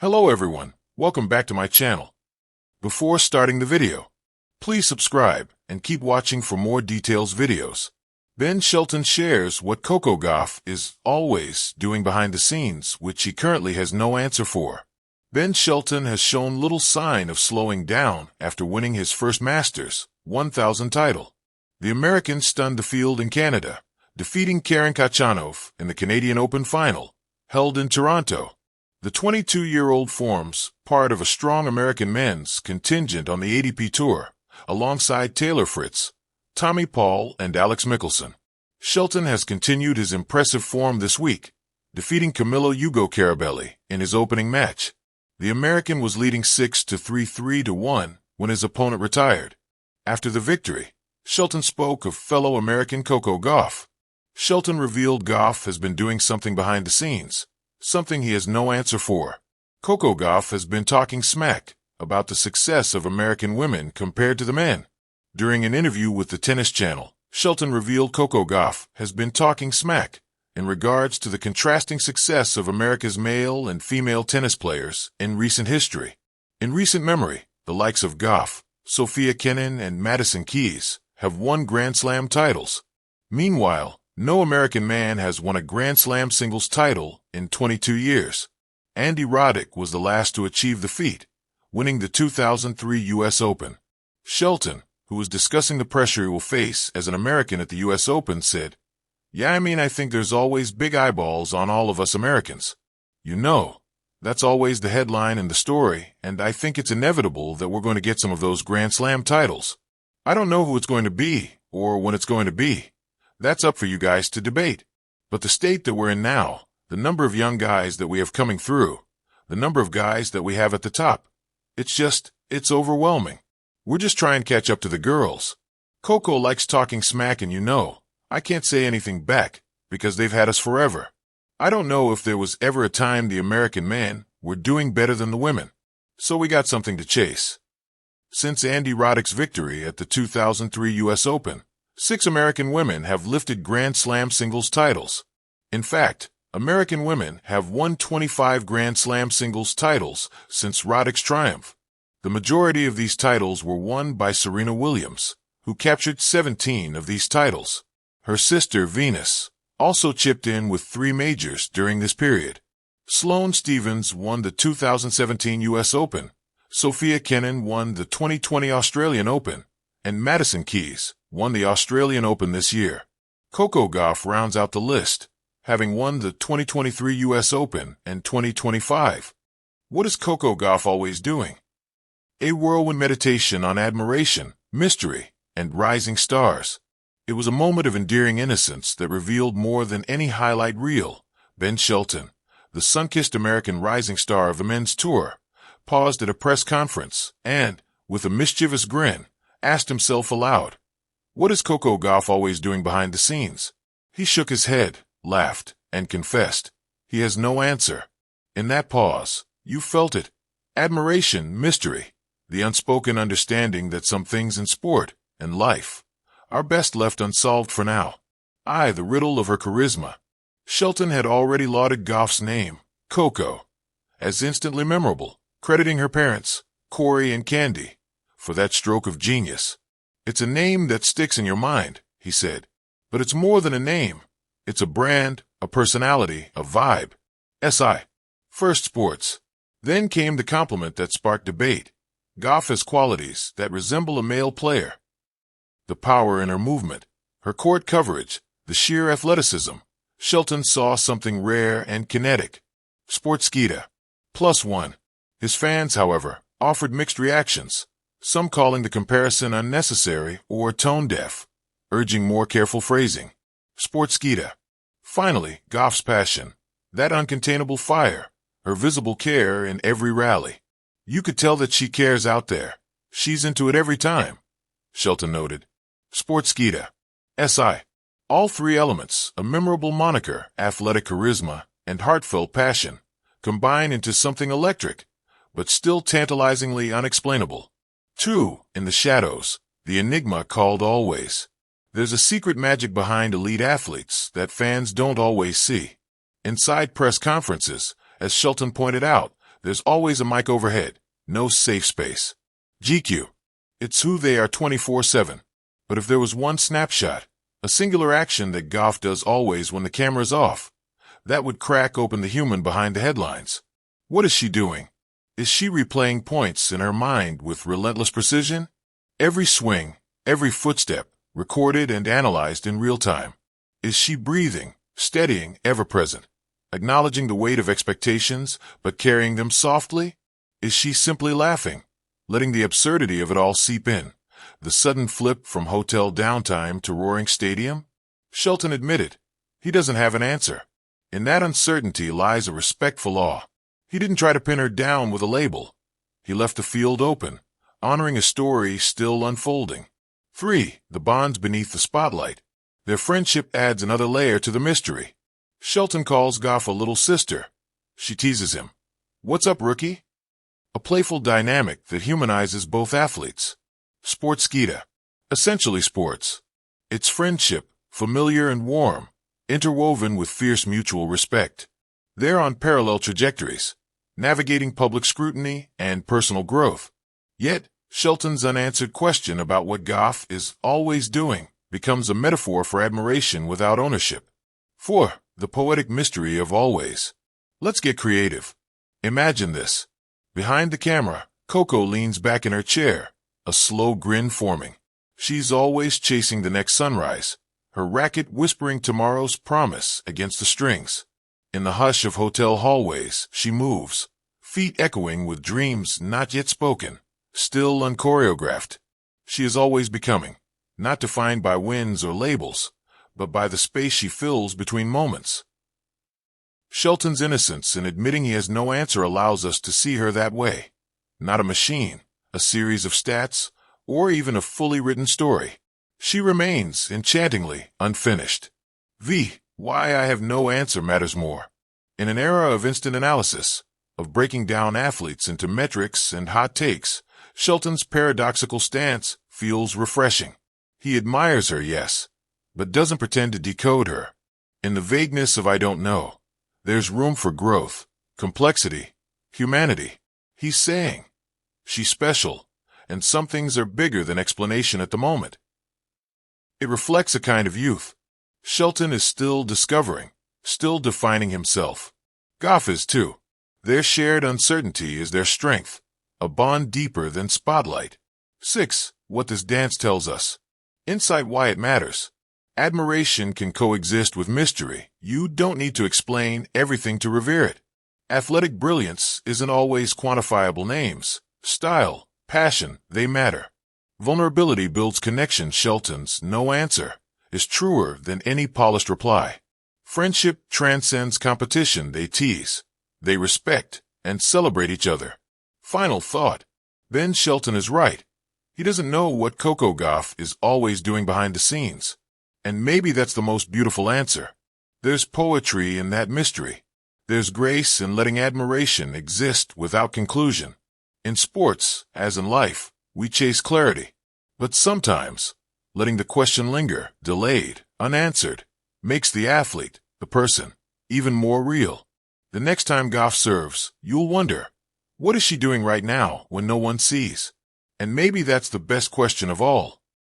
Hello everyone, welcome back to my channel. Before starting the video, please subscribe and keep watching for more details videos. Ben Shelton shares what Coco Gauff is always doing behind the scenes, which he currently has no answer for. Ben Shelton has shown little sign of slowing down after winning his first Masters 1000 title. The American stunned the field in Canada, defeating Karen Khachanov in the Canadian Open final, held in Toronto. The 22-year-old forms part of a strong American men's contingent on the ATP Tour, alongside Taylor Fritz, Tommy Paul, and Alex Michelsen. Shelton has continued his impressive form this week, defeating Camilo Hugo Carabelli in his opening match. The American was leading 6-3, 3-1 when his opponent retired. After the victory, Shelton spoke of fellow American Coco Gauff. Shelton revealed Gauff has been doing something behind the scenes, something he has no answer for. Coco Gauff has been talking smack about the success of American women compared to the men. During an interview with the Tennis Channel, Shelton revealed Coco Gauff has been talking smack in regards to the contrasting success of America's male and female tennis players in recent history. In recent memory, the likes of Gauff, Sofia Kenin, and Madison Keys have won Grand Slam titles. Meanwhile, no American man has won a Grand Slam singles title in 22 years. Andy Roddick was the last to achieve the feat, winning the 2003 U.S. Open. Shelton, who was discussing the pressure he will face as an American at the U.S. Open, said, "Yeah, I think there's always big eyeballs on all of us Americans. You know, that's always the headline and the story, and I think it's inevitable that we're going to get some of those Grand Slam titles. I don't know who it's going to be or when it's going to be. That's up for you guys to debate. But the state that we're in now, the number of young guys that we have coming through, the number of guys that we have at the top, it's overwhelming. We're just trying to catch up to the girls. Coco likes talking smack, and I can't say anything back because they've had us forever. I don't know if there was ever a time the American men were doing better than the women. So we got something to chase." Since Andy Roddick's victory at the 2003 U.S. Open, 6 American women have lifted Grand Slam singles titles. In fact, American women have won 25 Grand Slam singles titles since Roddick's triumph. The majority of these titles were won by Serena Williams, who captured 17 of these titles. Her sister, Venus, also chipped in with 3 majors during this period. Sloane Stephens won the 2017 U.S. Open, Sofia Kenin won the 2020 Australian Open, and Madison Keys won the Australian Open this year. Coco Gauff rounds out the list, having won the 2023 U.S. Open and 2025. What is Coco Gauff always doing? A whirlwind meditation on admiration, mystery, and rising stars. It was a moment of endearing innocence that revealed more than any highlight reel. Ben Shelton, the sun-kissed American rising star of the men's tour, paused at a press conference and, with a mischievous grin, asked himself aloud, "What is Coco Gauff always doing behind the scenes?" He shook his head, laughed, and confessed. He has no answer. In that pause, you felt it. Admiration, mystery, the unspoken understanding that some things in sport and life are best left unsolved for now. The riddle of her charisma. Shelton had already lauded Gauff's name, Coco, as instantly memorable, crediting her parents, Corey and Candy, for that stroke of genius. "It's a name that sticks in your mind," he said. "But it's more than a name. It's a brand, a personality, a vibe." First sports. Then came the compliment that sparked debate. Gauff has qualities that resemble a male player. The power in her movement, her court coverage, the sheer athleticism. Shelton saw something rare and kinetic. Sportskeeda. +1. His fans, however, offered mixed reactions, some calling the comparison unnecessary or tone-deaf, urging more careful phrasing. Sportskeeda. Finally, Gauff's passion, that uncontainable fire, her visible care in every rally. "You could tell that she cares out there. She's into it every time," Shelton noted. Sportskeeda. All 3 elements, a memorable moniker, athletic charisma, and heartfelt passion, combine into something electric, but still tantalizingly unexplainable. 2. In the shadows, the enigma called always. There's a secret magic behind elite athletes that fans don't always see. Inside press conferences, as Shelton pointed out, There's always a mic overhead, no safe space. GQ. It's who they are 24/7. But if there was one snapshot, a singular action that Gauff does always when the camera's off, that would crack open the human behind the headlines. What is she doing? Is she replaying points in her mind with relentless precision? Every swing, every footstep, recorded and analyzed in real time. Is she breathing, steadying, ever-present, acknowledging the weight of expectations, but carrying them softly? Is she simply laughing, letting the absurdity of it all seep in? The sudden flip from hotel downtime to roaring stadium? Shelton admitted, he doesn't have an answer. In that uncertainty lies a respectful awe. He didn't try to pin her down with a label. He left the field open, honoring a story still unfolding. 3. The bonds beneath the spotlight. Their friendship adds another layer to the mystery. Shelton calls Gauff a little sister. She teases him. What's up, rookie? A playful dynamic that humanizes both athletes. Sportskeeda. Essentially sports. It's friendship, familiar and warm, interwoven with fierce mutual respect. They're on parallel trajectories, navigating public scrutiny and personal growth. Yet, Shelton's unanswered question about what Gauff is always doing becomes a metaphor for admiration without ownership. 4. The poetic mystery of always. Let's get creative. Imagine this. Behind the camera, Coco leans back in her chair, a slow grin forming. She's always chasing the next sunrise, her racket whispering tomorrow's promise against the strings. In the hush of hotel hallways, she moves, feet echoing with dreams not yet spoken, still unchoreographed. She is always becoming, not defined by wins or labels, but by the space she fills between moments. Shelton's innocence in admitting he has no answer allows us to see her that way. Not a machine, a series of stats, or even a fully written story. She remains, enchantingly, unfinished. Why I have no answer matters more. In an era of instant analysis, of breaking down athletes into metrics and hot takes, Shelton's paradoxical stance feels refreshing. He admires her, yes, but doesn't pretend to decode her. In the vagueness of I don't know, there's room for growth, complexity, humanity. He's saying, she's special, and some things are bigger than explanation at the moment. It reflects a kind of youth. Shelton is still discovering, still defining himself. Gauff is too. Their shared uncertainty is their strength, a bond deeper than spotlight. 6. What this dance tells us. Insight why it matters. Admiration can coexist with mystery. You don't need to explain everything to revere it. Athletic brilliance isn't always quantifiable names. Style, passion, they matter. Vulnerability builds connection. Shelton's no answer is truer than any polished reply. Friendship transcends competition. They tease, they respect, and celebrate each other. Final thought. Ben Shelton is right. He doesn't know what Coco Gauff is always doing behind the scenes. And maybe that's the most beautiful answer. There's poetry in that mystery. There's grace in letting admiration exist without conclusion. In sports, as in life, we chase clarity. But sometimes, letting the question linger, delayed, unanswered, makes the athlete, the person, even more real. The next time Gauff serves, you'll wonder, what is she doing right now when no one sees? And maybe that's the best question of all.